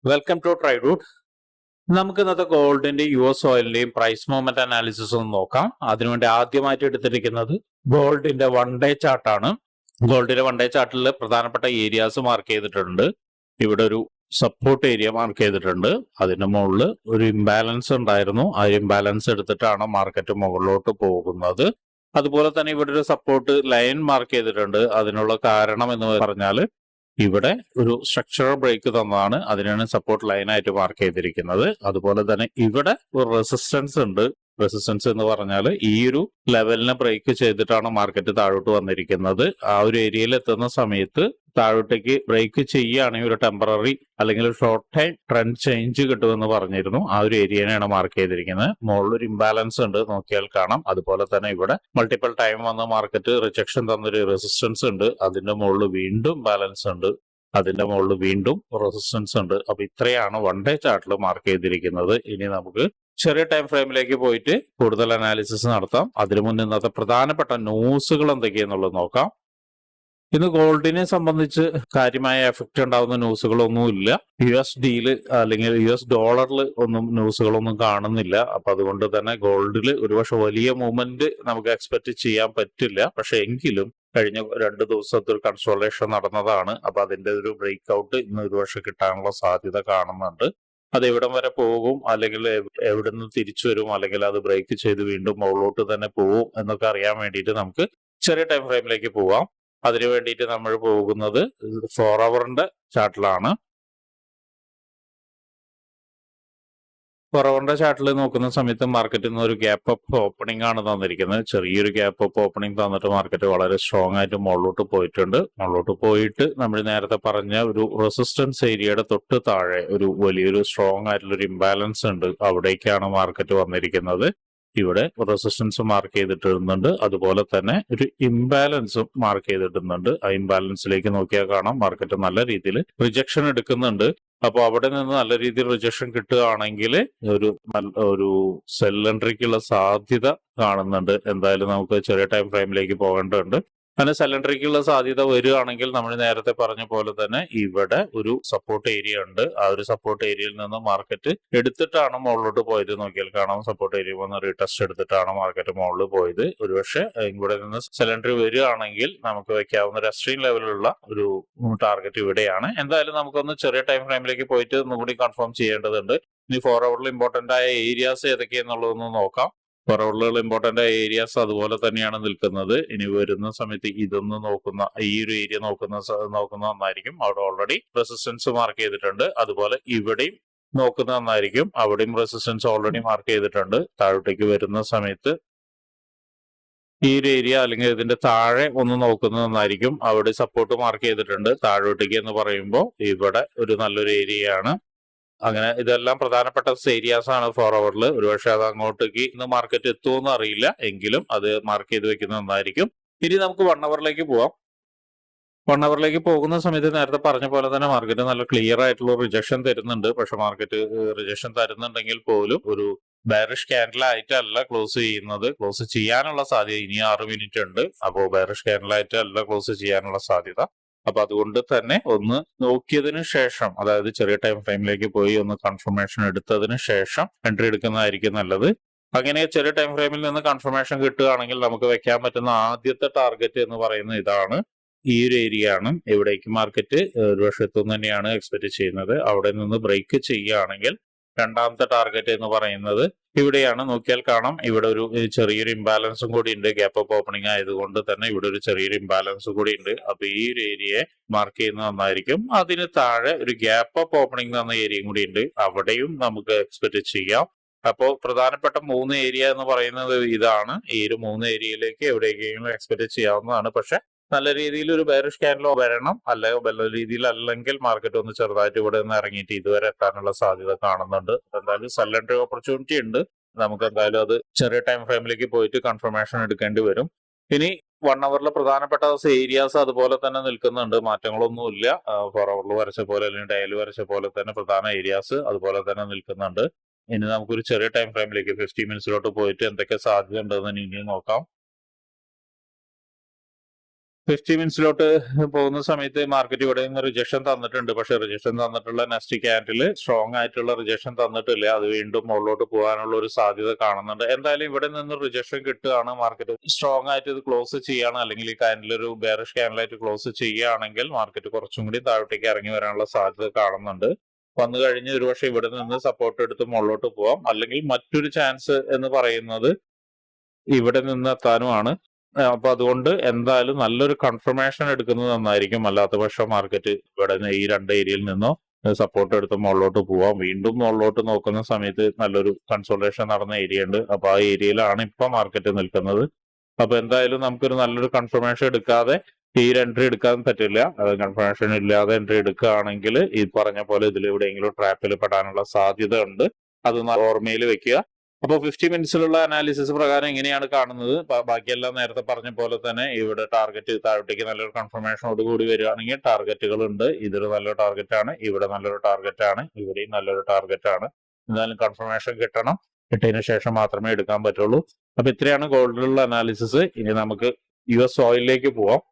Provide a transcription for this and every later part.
Welcome to ട്രൈഡൂട്ട്. നമുക്ക് ഇന്നത്തെ ഗോൾഡിന്റെ US ഓയിലിന്റെയും പ്രൈസ് മൂവ്മെന്റ് അനാലിസിസ് ഒന്ന് നോക്കാം. അതിനുവേണ്ടി ആദ്യമായിട്ട് എടുത്തിരിക്കുന്നത് ഗോൾഡിന്റെ 1 ഡേ ചാർട്ടാണ്. ഗോൾഡിന്റെ 1 ഡേ ചാർട്ടിൽ പ്രധാനപ്പെട്ട ഏരിയാസ് മാർക്ക് ചെയ്തിട്ടുണ്ട്. ഇവിടെ ഒരു സപ്പോർട്ട് ഏരിയ മാർക്ക് ചെയ്തിട്ടുണ്ട്. അതിന്റെ മുകളിൽ ഒരു ഇംബാലൻസ് ഉണ്ടായിരുന്നു. ആ ഇംബാലൻസ് എടുത്തിട്ടാണ് മാർക്കറ്റ് മുകളിലോട്ട് പോകുന്നത്. അതുപോലെ തന്നെ ഇവിടെ ഒരു സപ്പോർട്ട് ലൈൻ മാർക്ക് ചെയ്തിട്ടുണ്ട്. അതിനുള്ള കാരണം എന്ന് പറഞ്ഞാൽ ഇവിടെ ഒരു സ്ട്രക്ചറൽ ബ്രേക്ക് തന്നതാണ്. അതിനാണ് സപ്പോർട്ട് ലൈനായിട്ട് മാർക്ക് ചെയ്തിരിക്കുന്നത്. അതുപോലെ തന്നെ ഇവിടെ ഒരു റെസിസ്റ്റൻസ് ഉണ്ട്. റെസിസ്റ്റൻസ് എന്ന് പറഞ്ഞാൽ ഈ ഒരു ലെവലിനെ ബ്രേക്ക് ചെയ്തിട്ടാണ് മാർക്കറ്റ് താഴോട്ട് വന്നിരിക്കുന്നത്. ആ ഒരു ഏരിയയിൽ എത്തുന്ന സമയത്ത് താഴോട്ടേക്ക് ബ്രേക്ക് ചെയ്യുകയാണെങ്കിൽ ഒരു ടെമ്പററി അല്ലെങ്കിൽ ഒരു ഷോർട്ട് ടൈം ട്രെൻഡ് ചേഞ്ച് കിട്ടുമെന്ന് പറഞ്ഞിരുന്നു. ആ ഒരു ഏരിയനെയാണ് മാർക്ക് ചെയ്തിരിക്കുന്നത്. മുകളിൽ ഒരു ഇംബാലൻസ് ഉണ്ട്, നോക്കിയാൽ കാണാം. അതുപോലെ തന്നെ ഇവിടെ മൾട്ടിപ്പിൾ ടൈം വന്ന മാർക്കറ്റ് റിജക്ഷൻ തന്നൊരു റെസിസ്റ്റൻസ് ഉണ്ട്. അതിന്റെ മുകളിൽ വീണ്ടും ബാലൻസ് ഉണ്ട്. അതിന്റെ മുകളിൽ വീണ്ടും റെസിസ്റ്റൻസ് ഉണ്ട്. അപ്പൊ ഇത്രയാണ് 1 ഡേ ചാർട്ടിൽ മാർക്ക് ചെയ്തിരിക്കുന്നത്. ഇനി നമുക്ക് ചെറിയ ടൈം ഫ്രെയിമിലേക്ക് പോയിട്ട് കൂടുതൽ അനാലിസിസ് നടത്താം. അതിനു മുന്നേ ഇന്നത്തെ പ്രധാനപ്പെട്ട ന്യൂസുകൾ എന്തൊക്കെയാന്നുള്ളത് നോക്കാം. ഇന്ന് ഗോൾഡിനെ സംബന്ധിച്ച് കാര്യമായ എഫക്റ്റ് ഉണ്ടാവുന്ന ന്യൂസുകളൊന്നുമില്ല. USD അല്ലെങ്കിൽ US ഡോളറിൽ ഒന്നും ന്യൂസുകളൊന്നും കാണുന്നില്ല. അപ്പൊ അതുകൊണ്ട് തന്നെ ഗോൾഡിൽ ഒരുപക്ഷെ വലിയ മൂവ്മെന്റ് നമുക്ക് എക്സ്പെക്ട് ചെയ്യാൻ പറ്റില്ല. പക്ഷെ എങ്കിലും കഴിഞ്ഞ 2 ദിവസത്തെ ഒരു കൺസോളേഷൻ നടന്നതാണ്. അപ്പൊ അതിന്റെ ഒരു ബ്രേക്ക് ഔട്ട് ഇന്ന് ഒരുപക്ഷെ കിട്ടാനുള്ള സാധ്യത കാണുന്നുണ്ട്. അത് എവിടം വരെ പോകും, അല്ലെങ്കിൽ എവിടെ നിന്ന് തിരിച്ചു വരും, അല്ലെങ്കിൽ അത് ബ്രേക്ക് ചെയ്ത് വീണ്ടും മുകളിലോട്ട് തന്നെ പോകും എന്നൊക്കെ അറിയാൻ വേണ്ടിയിട്ട് നമുക്ക് ചെറിയ ടൈം ഫ്രെയിമിലേക്ക് പോവാം. അതിനു വേണ്ടിയിട്ട് നമ്മൾ പോകുന്നത് 4 ഹവറിന്റെ ചാർട്ടിലാണ്. 4 ഹവറിന്റെ ചാർട്ടിൽ നോക്കുന്ന സമയത്ത് മാർക്കറ്റിൽ നിന്ന് ഒരു ഗ്യാപ്പ് അപ്പ് ഓപ്പണിംഗ് ആണ് തന്നിരിക്കുന്നത്. ചെറിയൊരു ഗ്യാപ്പ് അപ്പ് ഓപ്പണിംഗ് തന്നിട്ട് മാർക്കറ്റ് വളരെ സ്ട്രോങ് ആയിട്ട് മുകളിലോട്ട് പോയിട്ടുണ്ട്. മുകളിലോട്ട് പോയിട്ട് നമ്മൾ നേരത്തെ പറഞ്ഞ ഒരു റെസിസ്റ്റൻസ് ഏരിയയുടെ തൊട്ട് താഴെ ഒരു വലിയൊരു സ്ട്രോങ് ആയിട്ടുള്ള ഒരു ഇംബാലൻസ് ഉണ്ട്. അവിടേക്കാണ് മാർക്കറ്റ് വന്നിരിക്കുന്നത്. ഇവിടെ റെസിസ്റ്റൻസ് മാർക്ക് ചെയ്തിട്ടിരുന്നുണ്ട്. അതുപോലെ തന്നെ ഒരു ഇംബാലൻസും മാർക്ക് ചെയ്തിട്ടുന്നുണ്ട്. ആ ഇംബാലൻസിലേക്ക് നോക്കിയാൽ കാണാം മാർക്കറ്റ് നല്ല രീതിയിൽ റിജക്ഷൻ എടുക്കുന്നുണ്ട്. അപ്പോൾ അവിടെ നിന്ന് നല്ല രീതിയിൽ റിജക്ഷൻ കിട്ടുകയാണെങ്കിൽ ഒരു സെൽ എൻട്രിക്കുള്ള സാധ്യത കാണുന്നുണ്ട്. എന്തായാലും നമുക്ക് ചെറിയ ടൈം ഫ്രെയിമിലേക്ക് പോകേണ്ടതുണ്ട്. അങ്ങനെ സെൽ എൻട്രിക്കുള്ള സാധ്യത വരികയാണെങ്കിൽ നമ്മൾ നേരത്തെ പറഞ്ഞ പോലെ തന്നെ ഇവിടെ ഒരു സപ്പോർട്ട് ഏരിയ ഉണ്ട്. ആ ഒരു സപ്പോർട്ട് ഏരിയയിൽ നിന്ന് മാർക്കറ്റ് എടുത്തിട്ടാണ് മുകളിലോട്ട് പോയത്. നോക്കിയാൽ കാണാം സപ്പോർട്ട് ഏരിയ വന്ന് റീടെസ്റ്റ് എടുത്തിട്ടാണ് മാർക്കറ്റ് മുകളിൽ പോയത്. ഒരുപക്ഷെ ഇവിടെ നിന്ന് സെൽ എൻട്രി വരികയാണെങ്കിൽ നമുക്ക് വെക്കാവുന്ന ഒരു എക്സ്ട്രീം ലെവലിലുള്ള ഒരു ടാർഗറ്റ് ഇവിടെയാണ്. എന്തായാലും നമുക്കൊന്ന് ചെറിയ ടൈം ഫ്രെയിമിലേക്ക് പോയിട്ട് ഒന്നുകൂടി കൺഫേം ചെയ്യേണ്ടതുണ്ട്. ഇനി 4 ഹവറിൽ ഇമ്പോർട്ടന്റ് ആയ ഏരിയാസ് ഏതൊക്കെയാണെന്നുള്ളതൊന്ന് നോക്കാം. 4 ഹവറിൽ ഇമ്പോർട്ടന്റ് ആയ ഏരിയാസ് അതുപോലെ തന്നെയാണ് നിൽക്കുന്നത്. ഇനി വരുന്ന സമയത്ത് ഇതൊന്ന് നോക്കുന്ന ഈ ഒരു ഏരിയ നോക്കുന്ന നന്നായിരിക്കും. അവിടെ ഓൾറെഡി റെസിസ്റ്റൻസ് മാർക്ക് ചെയ്തിട്ടുണ്ട്. അതുപോലെ ഇവിടെയും നോക്കുന്ന നന്നായിരിക്കും. അവിടെയും റെസിസ്റ്റൻസ് ഓൾറെഡി മാർക്ക് ചെയ്തിട്ടുണ്ട്. താഴോട്ടേക്ക് വരുന്ന സമയത്ത് ഈ ഒരു ഏരിയ അല്ലെങ്കിൽ ഇതിന്റെ താഴെ ഒന്ന് നോക്കുന്നത് നന്നായിരിക്കും. അവിടെ സപ്പോർട്ട് മാർക്ക് ചെയ്തിട്ടുണ്ട്. താഴോട്ടേക്ക് എന്ന് പറയുമ്പോൾ ഇവിടെ ഒരു നല്ലൊരു ഏരിയയാണ്. അങ്ങനെ ഇതെല്ലാം പ്രധാനപ്പെട്ട ഏരിയാസ് ആണ് 4 ഹവറിൽ. ഒരുപക്ഷെ അത് അങ്ങോട്ടേക്ക് ഇന്ന് മാർക്കറ്റ് എത്തുമെന്ന് അറിയില്ല. എങ്കിലും അത് മാർക്ക് ചെയ്ത് വെക്കുന്നത് നന്നായിരിക്കും. ഇനി നമുക്ക് 1 ഹവറിലേക്ക് പോവാം. 1 ഹവറിലേക്ക് പോകുന്ന സമയത്ത് നേരത്തെ പറഞ്ഞ പോലെ തന്നെ മാർക്കറ്റ് നല്ല ക്ലിയർ ആയിട്ടുള്ള റിജക്ഷൻ തരുന്നുണ്ട്. പക്ഷെ മാർക്കറ്റ് റിജക്ഷൻ തരുന്നുണ്ടെങ്കിൽ പോലും ഒരു ബെയറിഷ് ക്യാൻഡിൽ ആയിട്ടല്ല ക്ലോസ് ചെയ്യുന്നത്. ക്ലോസ് ചെയ്യാനുള്ള സാധ്യത ഇനി 6 മിനിറ്റ് ഉണ്ട്. അപ്പോൾ ബെയറിഷ് ക്യാൻഡിൽ ആയിട്ടല്ല ക്ലോസ് ചെയ്യാനുള്ള സാധ്യത. അപ്പൊ അതുകൊണ്ട് തന്നെ ഒന്ന് നോക്കിയതിനു ശേഷം, അതായത് ചെറിയ ടൈം ഫ്രെയിമിലേക്ക് പോയി ഒന്ന് കൺഫർമേഷൻ എടുത്തതിന് ശേഷം എൻട്രി എടുക്കുന്നതായിരിക്കും നല്ലത്. അങ്ങനെ ചെറിയ ടൈം ഫ്രെയിമിൽ നിന്ന് കൺഫർമേഷൻ കിട്ടുകയാണെങ്കിൽ നമുക്ക് വെക്കാൻ പറ്റുന്ന ആദ്യത്തെ ടാർഗറ്റ് എന്ന് പറയുന്നത് ഇതാണ്. ഈ ഒരു ഏരിയ ആണ്. ഇവിടേക്ക് മാർക്കറ്റ് ഒരു വർഷത്തുനിന്ന് തന്നെയാണ് എക്സ്പെക്ട് ചെയ്യുന്നത്. അവിടെ നിന്ന് ബ്രേക്ക് ചെയ്യുകയാണെങ്കിൽ രണ്ടാമത്തെ ടാർഗറ്റ് എന്ന് പറയുന്നത് ഇവിടെയാണ്. നോക്കിയാൽ കാണാം ഇവിടെ ഒരു ചെറിയൊരു ഇംബാലൻസും കൂടി ഉണ്ട്. ഗ്യാപ്പ് അപ്പ് ഓപ്പണിംഗ് ആയതുകൊണ്ട് തന്നെ ഇവിടെ ഒരു ചെറിയൊരു ഇംബാലൻസ് കൂടി ഉണ്ട്. അപ്പൊ ഈ ഒരു ഏരിയയെ മാർക്ക് ചെയ്യുന്നത് നന്നായിരിക്കും. അതിന് താഴെ ഒരു ഗ്യാപ്പ് അപ്പ് ഓപ്പണിംഗ് എന്ന ഏരിയയും കൂടി ഉണ്ട്. അവിടെയും നമുക്ക് എക്സ്പെക്ട് ചെയ്യാം. അപ്പോൾ പ്രധാനപ്പെട്ട 3 ഏരിയ എന്ന് പറയുന്നത് ഇതാണ്. ഈ ഒരു 3 ഏരിയയിലേക്ക് എവിടേക്കെങ്കിലും എക്സ്പെക്ട് ചെയ്യാവുന്നതാണ്. പക്ഷെ നല്ല രീതിയിൽ ഒരു ബെയറിഷ് ക്യാൻഡിലോ വരണം, അല്ലെങ്കിൽ നല്ല രീതിയിൽ അല്ലെങ്കിൽ മാർക്കറ്റ് ഒന്ന് ചെറുതായിട്ട് ഇവിടെ നിന്ന് ഇറങ്ങിയിട്ട് ഇതുവരെ എത്താനുള്ള സാധ്യത കാണുന്നുണ്ട്. എന്തായാലും സെൽ എൻട്രി ഓപ്പർച്യൂണിറ്റി ഉണ്ട്. നമുക്ക് എന്തായാലും അത് ചെറിയ ടൈം ഫ്രെയിമിലേക്ക് പോയിട്ട് കൺഫർമേഷൻ എടുക്കേണ്ടി വരും. ഇനി 1 ഹവറിൽ പ്രധാനപ്പെട്ട ഏരിയാസ് അതുപോലെ തന്നെ നിൽക്കുന്നുണ്ട്. മാറ്റങ്ങളൊന്നുമില്ല. 4 ഹവറിൽ വരച്ച പോലെ അല്ലെങ്കിൽ ഡെയിലി വരച്ച പോലെ തന്നെ പ്രധാന ഏരിയാസ് അതുപോലെ തന്നെ നിൽക്കുന്നുണ്ട്. ഇനി നമുക്കൊരു ചെറിയ ടൈം ഫ്രെയിമിലേക്ക് 50 മിനിറ്റ്സിലോട്ട് പോയിട്ട് എന്തൊക്കെ സാധ്യത ഉണ്ടെന്ന് ഇനി നോക്കാം. 50 മിനിറ്റ്സിലോട്ട് പോകുന്ന സമയത്ത് മാർക്കറ്റ് ഇവിടെ നിന്ന് റിജക്ഷൻ തന്നിട്ടുണ്ട്. പക്ഷെ റിജക്ഷൻ തന്നിട്ടുള്ള നെക്സ്റ്റ് ക്യാൻഡിൽ സ്ട്രോങ് ആയിട്ടുള്ള റിജക്ഷൻ തന്നിട്ടില്ല. അത് വീണ്ടും മുകളിലോട്ട് പോകാനുള്ള ഒരു സാധ്യത കാണുന്നുണ്ട്. എന്തായാലും ഇവിടെ നിന്ന് റിജക്ഷൻ കിട്ടുകയാണ്, മാർക്കറ്റ് സ്ട്രോങ് ആയിട്ട് ഇത് ക്ലോസ് ചെയ്യാണ്, അല്ലെങ്കിൽ ഈ ക്യാൻഡിൽ ഒരു ബെയറിഷ് ക്യാൻഡിലായിട്ട് ക്ലോസ് ചെയ്യുകയാണെങ്കിൽ മാർക്കറ്റ് കുറച്ചും കൂടി താഴോട്ടേക്ക് ഇറങ്ങി വരാനുള്ള സാധ്യത കാണുന്നുണ്ട്. വന്നു കഴിഞ്ഞ് ഒരുപക്ഷെ ഇവിടെ നിന്ന് സപ്പോർട്ട് എടുത്ത് മുകളിലോട്ട് പോവാം. അല്ലെങ്കിൽ മറ്റൊരു ചാൻസ് എന്ന് പറയുന്നത് ഇവിടെ നിന്ന് എത്താനുമാണ്. അപ്പൊ അതുകൊണ്ട് എന്തായാലും നല്ലൊരു കൺഫർമേഷൻ എടുക്കുന്നത് നന്നായിരിക്കും. അല്ലാത്ത പക്ഷം മാർക്കറ്റ് ഇവിടെ ഈ രണ്ട് ഏരിയയിൽ നിന്നോ സപ്പോർട്ട് എടുത്ത് മുകളിലോട്ട് പോവാം. വീണ്ടും മുകളിലോട്ട് നോക്കുന്ന സമയത്ത് നല്ലൊരു കൺസോൾട്ടേഷൻ നടന്ന ഏരിയ ഉണ്ട്. അപ്പൊ ആ ഏരിയയിലാണ് ഇപ്പൊ മാർക്കറ്റ് നിൽക്കുന്നത്. അപ്പൊ എന്തായാലും നമുക്കൊരു നല്ലൊരു കൺഫർമേഷൻ എടുക്കാതെ ഈ എൻട്രി എടുക്കാൻ പറ്റില്ല. കൺഫർമേഷൻ ഇല്ലാതെ എൻട്രി എടുക്കുകയാണെങ്കിൽ ഈ പറഞ്ഞ പോലെ ഇതിൽ എവിടെയെങ്കിലും ട്രാപ്പിൽ പെടാനുള്ള സാധ്യത ഉണ്ട്. അത് ഓർമ്മയിൽ വെക്കുക. അപ്പൊ 50 മിനിറ്റ്സിലുള്ള അനാലിസിസ് പ്രകാരം എങ്ങനെയാണ് കാണുന്നത്? ബാക്കിയെല്ലാം നേരത്തെ പറഞ്ഞ പോലെ തന്നെ ഇവിടെ ടാർഗറ്റ് താഴോട്ടേക്ക് നല്ലൊരു കൺഫർമേഷനോട് കൂടി വരികയാണെങ്കിൽ ടാർഗറ്റുകൾ ഉണ്ട്. ഇതൊരു നല്ലൊരു ടാർഗറ്റ് ആണ്, ഇവിടെ നല്ലൊരു ടാർഗറ്റ് ആണ്, ഇവിടെയും നല്ലൊരു ടാർഗറ്റ് ആണ്. എന്തായാലും കൺഫർമേഷൻ കിട്ടണം. കിട്ടിയതിനു ശേഷം മാത്രമേ എടുക്കാൻ പറ്റുള്ളൂ. അപ്പൊ ഇത്രയാണ് ഗോൾഡിലുള്ള അനാലിസിസ്. ഇനി നമുക്ക് US ഓയിലിലേക്ക് പോവാം.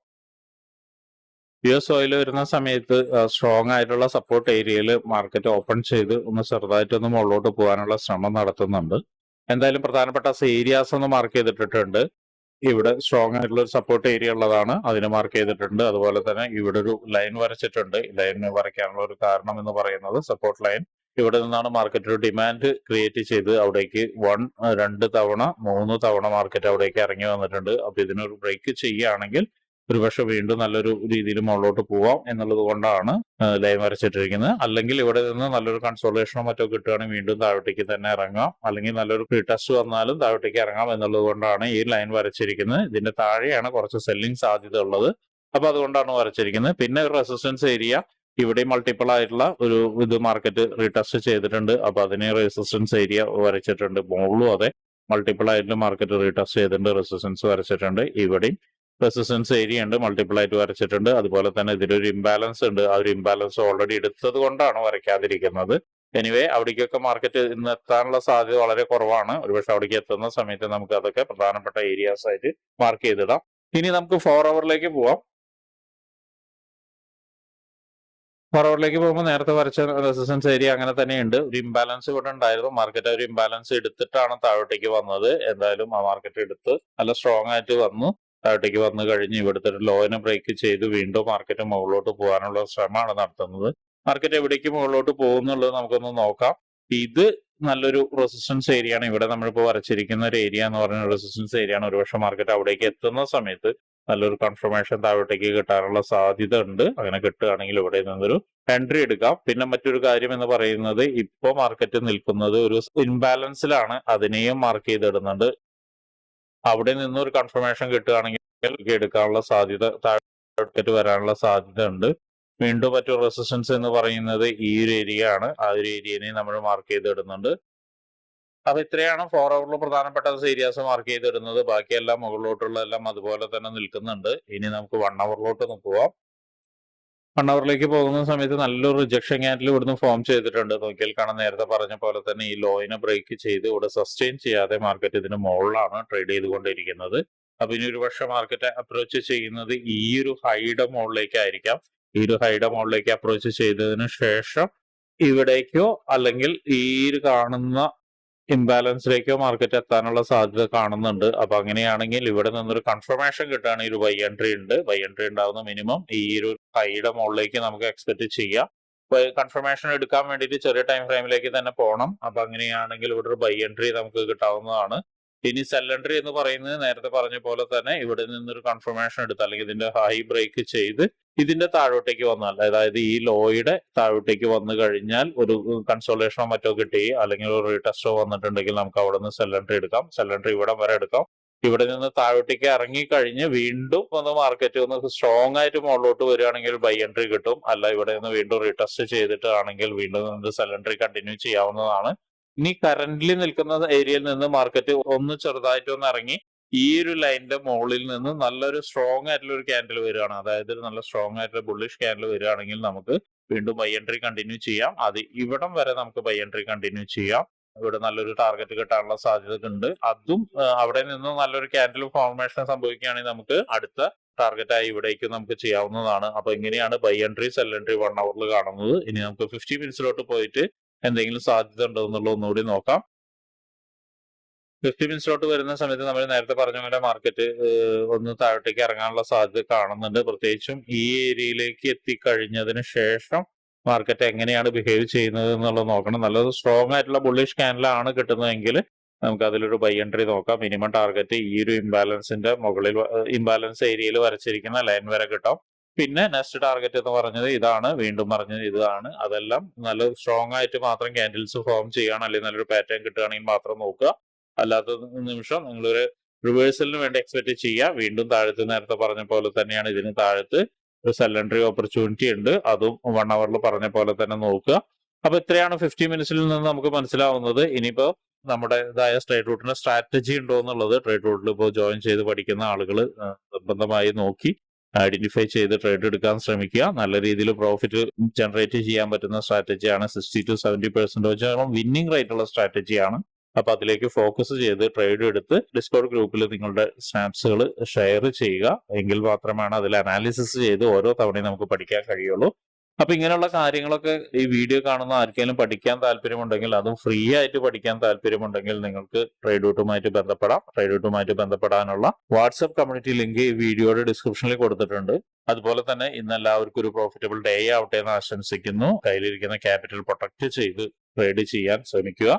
US ഓയിൽ വരുന്ന സമയത്ത് സ്ട്രോങ് ആയിട്ടുള്ള സപ്പോർട്ട് ഏരിയയിൽ മാർക്കറ്റ് ഓപ്പൺ ചെയ്ത് ഒന്ന് ചെറുതായിട്ടൊന്ന് മുകളിലോട്ട് പോകാനുള്ള ശ്രമം നടത്തുന്നുണ്ട്. എന്തായാലും പ്രധാനപ്പെട്ട ഏരിയാസ് ഒന്ന് മാർക്ക് ചെയ്തിട്ടുണ്ട്. ഇവിടെ സ്ട്രോങ് ആയിട്ടുള്ള ഒരു സപ്പോർട്ട് ഏരിയ ഉള്ളതാണ്, അതിന് മാർക്ക് ചെയ്തിട്ടുണ്ട്. അതുപോലെ തന്നെ ഇവിടെ ഒരു ലൈൻ വരച്ചിട്ടുണ്ട്. ലൈൻ വരയ്ക്കാനുള്ള ഒരു കാരണം എന്ന് പറയുന്നത് സപ്പോർട്ട് ലൈൻ ഇവിടെ നിന്നാണ് മാർക്കറ്റ് ഒരു ഡിമാൻഡ് ക്രിയേറ്റ് ചെയ്ത് അവിടേക്ക് 2 തവണ 3 തവണ മാർക്കറ്റ് അവിടേക്ക് ഇറങ്ങി വന്നിട്ടുണ്ട്. അപ്പൊ ഇതിനൊരു ബ്രേക്ക് ചെയ്യുകയാണെങ്കിൽ ഒരുപക്ഷെ വീണ്ടും നല്ലൊരു രീതിയിൽ മുകളിലോട്ട് പോവാം എന്നുള്ളത് കൊണ്ടാണ് ലൈൻ വരച്ചിട്ടിരിക്കുന്നത്. അല്ലെങ്കിൽ ഇവിടെ നിന്ന് നല്ലൊരു കൺസോളേഷനോ മറ്റോ കിട്ടുകയാണെങ്കിൽ വീണ്ടും താഴോട്ടേക്ക് തന്നെ ഇറങ്ങാം. അല്ലെങ്കിൽ നല്ലൊരു പ്രീ ടെസ്റ്റ് വന്നാലും താഴോട്ടേക്ക് ഇറങ്ങാം എന്നുള്ളത് കൊണ്ടാണ് ഈ ലൈൻ വരച്ചിരിക്കുന്നത്. ഇതിന്റെ താഴെയാണ് കുറച്ച് സെല്ലിംഗ് സാധ്യത ഉള്ളത്. അപ്പൊ അതുകൊണ്ടാണ് വരച്ചിരിക്കുന്നത്. പിന്നെ ഒരു റെസിസ്റ്റൻസ് ഏരിയ ഇവിടെ മൾട്ടിപ്പിൾ ആയിട്ടുള്ള ഒരു ഇത് മാർക്കറ്റ് റീടെസ്റ്റ് ചെയ്തിട്ടുണ്ട്. അപ്പൊ അതിന് റെസിസ്റ്റൻസ് ഏരിയ വരച്ചിട്ടുണ്ട്. മുകളിലും അതെ മൾട്ടിപ്പിൾ ആയിട്ട് മാർക്കറ്റ് റീടെസ്റ്റ് ചെയ്തിട്ടുണ്ട്, റെസിസ്റ്റൻസ് വരച്ചിട്ടുണ്ട്. ഇവിടെയും റെസിസ്റ്റൻസ് ഏരിയ ഉണ്ട്, മൾട്ടിപ്പിൾ ആയിട്ട് വരച്ചിട്ടുണ്ട്. അതുപോലെ തന്നെ ഇതിലൊരു ഇംബാലൻസ് ഉണ്ട്. ആ ഒരു ഇംബാലൻസ് ഓൾറെഡി എടുത്തത് കൊണ്ടാണ് വരയ്ക്കാതിരിക്കുന്നത്. എനിവേ അവിടേക്കൊക്കെ മാർക്കറ്റ് ഇന്ന് എത്താനുള്ള സാധ്യത വളരെ കുറവാണ്. ഒരുപക്ഷെ അവിടേക്ക് എത്തുന്ന സമയത്ത് നമുക്ക് അതൊക്കെ പ്രധാനപ്പെട്ട ഏരിയാസ് ആയിട്ട് മാർക്ക് ചെയ്തിടാം. ഇനി നമുക്ക് 4 ഹവറിലേക്ക് പോവാം. 4 ഹവറിലേക്ക് പോകുമ്പോൾ നേരത്തെ വരച്ച റെസിസ്റ്റൻസ് ഏരിയ അങ്ങനെ തന്നെയുണ്ട്. ഒരു ഇംബാലൻസ് ഇവിടെ ഉണ്ടായിരുന്നു. മാർക്കറ്റ് ഒരു ഇംബാലൻസ് എടുത്തിട്ടാണ് താഴോട്ടേക്ക് വന്നത്. എന്തായാലും ആ മാർക്കറ്റ് എടുത്ത് നല്ല സ്ട്രോങ് ആയിട്ട് വന്നു. താഴോട്ടേക്ക് വന്നു കഴിഞ്ഞ് ഇവിടുത്തെ ഒരു ലോയിനെ ബ്രേക്ക് ചെയ്ത് വീണ്ടും മാർക്കറ്റ് മുകളിലോട്ട് പോകാനുള്ള ശ്രമമാണ് നടത്തുന്നത്. മാർക്കറ്റ് എവിടേക്ക് മുകളിലോട്ട് പോകുന്നുള്ളത് നമുക്കൊന്ന് നോക്കാം. ഇത് നല്ലൊരു റെസിസ്റ്റൻസ് ഏരിയ ആണ്. ഇവിടെ നമ്മളിപ്പോൾ വരച്ചിരിക്കുന്ന ഒരു ഏരിയ എന്ന് പറയുന്ന റെസിസ്റ്റൻസ് ഏരിയ ആണ്. ഒരുപക്ഷെ മാർക്കറ്റ് അവിടേക്ക് എത്തുന്ന സമയത്ത് നല്ലൊരു കൺഫർമേഷൻ താഴോട്ടേക്ക് കിട്ടാനുള്ള സാധ്യത ഉണ്ട്. അങ്ങനെ കിട്ടുകയാണെങ്കിൽ ഇവിടെ നിന്നൊരു എൻട്രി എടുക്കാം. പിന്നെ മറ്റൊരു കാര്യം എന്ന് പറയുന്നത് ഇപ്പോൾ മാർക്കറ്റ് നിൽക്കുന്നത് ഒരു ഇൻബാലൻസിലാണ്. അതിനെയും മാർക്ക് ചെയ്തിടുന്നുണ്ട്. അവിടെ നിന്ന് ഒരു കൺഫർമേഷൻ കിട്ടുകയാണെങ്കിൽ എടുക്കാനുള്ള സാധ്യത, താഴോട്ട് വരാനുള്ള സാധ്യത ഉണ്ട്. വീണ്ടും മറ്റൊരു റെസിസ്റ്റൻസ് എന്ന് പറയുന്നത് ഈ ഒരു ഏരിയ ആണ്. ആ ഒരു ഏരിയനെ നമ്മൾ മാർക്ക് ചെയ്തിടുന്നുണ്ട്. അപ്പൊ ഇത്രയാണ് 4 ഹവറിൽ പ്രധാനപ്പെട്ട ഏരിയാസ് മാർക്ക് ചെയ്തിടുന്നത്. ബാക്കിയെല്ലാം മുകളിലോട്ടുള്ള എല്ലാം അതുപോലെ തന്നെ നിൽക്കുന്നുണ്ട്. ഇനി നമുക്ക് 1 ഹവറിലോട്ട് പോവാം. 1 ഹവറിലേക്ക് പോകുന്ന സമയത്ത് നല്ലൊരു റിജക്ഷൻ ക്യാൻഡിൽ ഇവിടുന്ന് ഫോം ചെയ്തിട്ടുണ്ട്. നോക്കിയാൽ കാണാൻ നേരത്തെ പറഞ്ഞ പോലെ തന്നെ ഈ ലോയിനെ ബ്രേക്ക് ചെയ്ത് ഇവിടെ സസ്റ്റെയിൻ ചെയ്യാതെ മാർക്കറ്റ് ഇതിന് മുകളിലാണ് ട്രേഡ് ചെയ്തുകൊണ്ടിരിക്കുന്നത്. അപ്പൊ ഇനി ഒരുപക്ഷെ മാർക്കറ്റ് അപ്രോച്ച് ചെയ്യുന്നത് ഈ ഒരു ഹൈയുടെ മുകളിലേക്കായിരിക്കാം. ഈ ഒരു ഹൈയുടെ മുകളിലേക്ക് അപ്രോച്ച് ചെയ്തതിന് ശേഷം ഇവിടേക്കോ അല്ലെങ്കിൽ ഈ കാണുന്ന ഇംബാലൻസിലേക്കോ മാർക്കറ്റ് എത്താനുള്ള സാധ്യത കാണുന്നുണ്ട്. അപ്പൊ അങ്ങനെയാണെങ്കിൽ ഇവിടെ നിന്നൊരു കൺഫർമേഷൻ കിട്ടുകയാണെങ്കിൽ ഒരു ബൈ എൻട്രി ഉണ്ട്. ബൈ എൻട്രി ഉണ്ടാവുന്ന മിനിമം ഈ ഒരു ഹൈയുടെ മുകളിലേക്ക് നമുക്ക് എക്സ്പെക്ട് ചെയ്യാം. കൺഫർമേഷൻ എടുക്കാൻ വേണ്ടിയിട്ട് ചെറിയ ടൈം ഫ്രെയിമിലേക്ക് തന്നെ പോകണം. അപ്പൊ അങ്ങനെയാണെങ്കിൽ ഇവിടെ ഒരു ബൈ എൻട്രി നമുക്ക് കിട്ടാവുന്നതാണ്. ഇനി സെൽ എൻട്രി എന്ന് പറയുന്നത് നേരത്തെ പറഞ്ഞ പോലെ തന്നെ ഇവിടെ നിന്നൊരു കൺഫർമേഷൻ എടുത്ത് അല്ലെങ്കിൽ ഇതിന്റെ ഹൈ ബ്രേക്ക് ചെയ്ത് ഇതിന്റെ താഴോട്ടേക്ക് വന്നാൽ, അതായത് ഈ ലോയുടെ താഴോട്ടേക്ക് വന്നു കഴിഞ്ഞാൽ ഒരു കൺസോളേഷനോ മറ്റോ കിട്ടി അല്ലെങ്കിൽ ഒരു റീടെസ്റ്റോ വന്നിട്ടുണ്ടെങ്കിൽ നമുക്ക് അവിടെ നിന്ന് സെൽ എൻട്രി എടുക്കാം. സെൽ എൻട്രി ഇവിടെ വരെ എടുക്കാം. ഇവിടെ നിന്ന് താഴോട്ടേക്ക് ഇറങ്ങി കഴിഞ്ഞ് വീണ്ടും ഒന്ന് മാർക്കറ്റ് ഒന്ന് സ്ട്രോങ് ആയിട്ട് മുകളിലോട്ട് വരികയാണെങ്കിൽ ബൈ എൻട്രി കിട്ടും. അല്ല ഇവിടെ നിന്ന് വീണ്ടും റീടെസ്റ്റ് ചെയ്തിട്ട് ആണെങ്കിൽ വീണ്ടും സെൽ എൻട്രി കണ്ടിന്യൂ ചെയ്യാവുന്നതാണ്. ഇനി കറന്റ്ലി നിൽക്കുന്ന ഏരിയയിൽ നിന്ന് മാർക്കറ്റ് ഒന്ന് ചെറുതായിട്ട് ഒന്ന് ഇറങ്ങി ഈ ഒരു ലൈനിന്റെ മുകളിൽ നിന്ന് നല്ലൊരു സ്ട്രോങ് ആയിട്ടുള്ള ഒരു ക്യാൻഡിൽ വരികയാണ്, അതായത് നല്ല സ്ട്രോങ് ആയിട്ടുള്ള ബുള്ളിഷ് ക്യാൻഡിൽ വരികയാണെങ്കിൽ നമുക്ക് വീണ്ടും ബൈ എൻട്രി കണ്ടിന്യൂ ചെയ്യാം. അത് ഇവിടം വരെ നമുക്ക് ബൈ എൻട്രി കണ്ടിന്യൂ ചെയ്യാം. ഇവിടെ നല്ലൊരു ടാർഗറ്റ് കിട്ടാനുള്ള സാധ്യത ഉണ്ട്. അതും അവിടെ നിന്ന് നല്ലൊരു ക്യാൻഡിൽ ഫോർമേഷൻ സംഭവിക്കുകയാണെങ്കിൽ നമുക്ക് അടുത്ത ടാർഗറ്റായി ഇവിടേക്ക് നമുക്ക് ചെയ്യാവുന്നതാണ്. അപ്പൊ ഇങ്ങനെയാണ് ബൈ എൻട്രി സെൽ എൻട്രി 1 അവറിൽ കാണുന്നത്. ഇനി നമുക്ക് 50 മിനിറ്റ്സിലോട്ട് പോയിട്ട് എന്തെങ്കിലും സാധ്യത ഉണ്ടോ എന്നുള്ളത് ഒന്നുകൂടി നോക്കാം. 50 മിനിറ്റ്സിലോട്ട് വരുന്ന സമയത്ത് നമ്മൾ നേരത്തെ പറഞ്ഞ പോലെ മാർക്കറ്റ് ഒന്ന് താഴോട്ടേക്ക് ഇറങ്ങാനുള്ള സാധ്യത കാണുന്നുണ്ട്. പ്രത്യേകിച്ചും ഈ ഏരിയയിലേക്ക് എത്തിക്കഴിഞ്ഞതിന് ശേഷം മാർക്കറ്റ് എങ്ങനെയാണ് ബിഹേവ് ചെയ്യുന്നത് എന്നുള്ളത് നോക്കണം. നല്ലൊരു സ്ട്രോങ് ആയിട്ടുള്ള ബുള്ളിഷ് ക്യാൻഡിലാണ് കിട്ടുന്നതെങ്കിൽ നമുക്ക് അതിലൊരു ബൈ എൻട്രി നോക്കാം. മിനിമം ടാർഗറ്റ് ഈ ഒരു ഇംബാലൻസിന്റെ മുകളിൽ ഇംബാലൻസ് ഏരിയയിൽ വരച്ചിരിക്കുന്ന ലൈൻ വരെ കിട്ടാം. പിന്നെ നെക്സ്റ്റ് ടാർഗറ്റ് എന്ന് പറഞ്ഞത് ഇതാണ്, വീണ്ടും പറഞ്ഞത് ഇതാണ്. അതെല്ലാം നല്ല സ്ട്രോങ് ആയിട്ട് മാത്രം ക്യാൻഡിൽസ് ഫോം ചെയ്യുകയാണ്, അല്ലെങ്കിൽ നല്ലൊരു പാറ്റേൺ കിട്ടുകയാണെങ്കിൽ മാത്രം നോക്കുക. അല്ലാത്ത നിമിഷം നിങ്ങളൊരു റിവേഴ്സലിന് വേണ്ടി എക്സ്പെക്ട് ചെയ്യുക. വീണ്ടും താഴത്ത് നേരത്തെ പറഞ്ഞ പോലെ തന്നെയാണ് ഇതിന് താഴത്ത് ഒരു സെൽ എൻട്രി ഓപ്പർച്യൂണിറ്റി ഉണ്ട്, അതും 1 അവറിൽ പറഞ്ഞ പോലെ തന്നെ നോക്കുക. അപ്പൊ ഇത്രയാണ് 50 മിനിറ്റ്സിൽ നിന്ന് നമുക്ക് മനസ്സിലാവുന്നത്. ഇനിയിപ്പോ നമ്മുടേതായ ട്രേഡ് റൂട്ടിന് സ്ട്രാറ്റജി ഉണ്ടോ എന്നുള്ളത് ട്രേഡ് റൂട്ടിൽ ഇപ്പോൾ ജോയിൻ ചെയ്ത് പഠിക്കുന്ന ആളുകൾ നിർബന്ധമായി നോക്കി ഐഡന്റിഫൈ ചെയ്ത് ട്രേഡ് എടുക്കാൻ ശ്രമിക്കുക. നല്ല രീതിയിൽ പ്രോഫിറ്റ് ജനറേറ്റ് ചെയ്യാൻ പറ്റുന്ന സ്ട്രാറ്റജിയാണ്. 60 to 70% വിന്നിംഗ് റേറ്റ് ഉള്ള സ്ട്രാറ്റജിയാണ്. അപ്പൊ അതിലേക്ക് ഫോക്കസ് ചെയ്ത് ട്രേഡ് എടുത്ത് ഡിസ്കോഡ് ഗ്രൂപ്പിൽ നിങ്ങളുടെ സ്നാപ്സുകൾ ഷെയർ ചെയ്യുക. എങ്കിൽ മാത്രമാണ് അതിൽ അനാലിസിസ് ചെയ്ത് ഓരോ തവണയും നമുക്ക് പഠിക്കാൻ കഴിയുള്ളൂ. അപ്പൊ ഇങ്ങനെയുള്ള കാര്യങ്ങളൊക്കെ ഈ വീഡിയോ കാണുന്ന ആർക്കെങ്കിലും പഠിക്കാൻ താല്പര്യമുണ്ടെങ്കിൽ, അതും ഫ്രീ ആയിട്ട് പഠിക്കാൻ താല്പര്യമുണ്ടെങ്കിൽ നിങ്ങൾക്ക് ട്രേഡ് റൂട്ടുമായിട്ട് ബന്ധപ്പെടാം. ട്രേഡ് റൂട്ടുമായിട്ട് ബന്ധപ്പെടാനുള്ള വാട്സ്ആപ്പ് കമ്മ്യൂണിറ്റി ലിങ്ക് ഈ വീഡിയോയുടെ ഡിസ്ക്രിപ്ഷനിൽ കൊടുത്തിട്ടുണ്ട്. അതുപോലെ തന്നെ ഇന്ന് എല്ലാവർക്കും ഒരു പ്രോഫിറ്റബിൾ ഡേ ആവട്ടെ എന്ന് ആശംസിക്കുന്നു. കയ്യിലിരിക്കുന്ന ക്യാപിറ്റൽ പ്രൊട്ടക്ട് ചെയ്ത് ട്രേഡ് ചെയ്യാൻ ശ്രമിക്കുക.